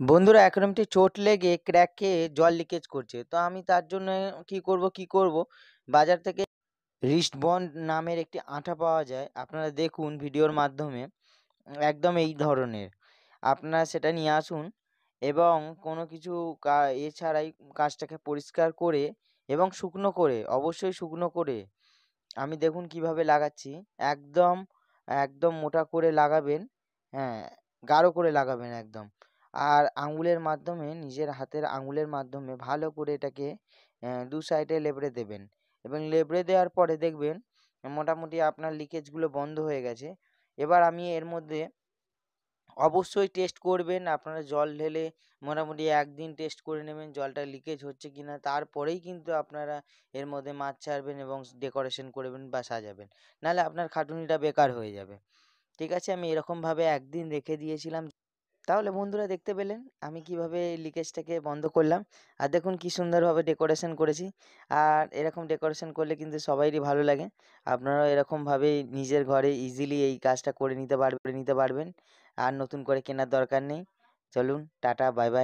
বন্ধুরা অ্যাকুয়ারিয়ামটি চোট লেগে ক্র্যাক খেয়ে জল লিকেজ করছে। তো আমি তার জন্য কি করব? বাজার থেকে রিস্টবন্ড নামের একটি আঠা পাওয়া যায়। আপনারা দেখুন ভিডিওর মাধ্যমে একদম এই ধরনের। আপনারা সেটা নিয়ে আসুন এবং কোনো কিছু এছাড়াই কাজটাকে পরিষ্কার করে এবং শুকনো করে, অবশ্যই শুকনো করে আমি দেখুন কিভাবে লাগাচ্ছি। একদম, একদম মোটা করে লাগাবেন। হ্যাঁ, গাঢ় করে লাগাবেন একদম। আর আঙুলের মাধ্যমে নিজের হাতের আঙুলের মাধ্যমে ভালো করে এটাকে ২ সাইডে লেবড়ে দেবেন এবং লেবড়ে দেওয়ার পরে দেখবেন মোটামুটি আপনার লিকেজগুলো বন্ধ হয়ে গেছে। এবার আমি এর মধ্যে অবশ্যই টেস্ট করবেন। আপনারা জল ঢেলে মোটামুটি ১ দিন টেস্ট করে নেবেন জলটা লিকেজ হচ্ছে কিনা। তারপরেই কিন্তু আপনারা এর মধ্যে মাছ ছাড়বেন এবং ডেকোরেশন করবেন বা সাজাবেন। নাহলে আপনার খাটুনিটা বেকার হয়ে যাবে। ঠিক আছে? আমি এরকমভাবে ১ দিন রেখে দিয়েছিলাম। তাহলে বন্ধুরা দেখতে পেলেন আমি কিভাবে লিকেজটাকে বন্ধ করলাম। আর দেখুন কি সুন্দরভাবে ডেকোরেশন করেছি। আর এরকম ডেকোরেশন করলে কিন্তু সবাইরই ভালো লাগে। আপনারাও এরকমভাবেই নিজের ঘরে ইজিলি এই কাজটা করে নিতে পারবেন। আর নতুন করে কেনার দরকার নেই। চলুন টাটা, বাই বাই।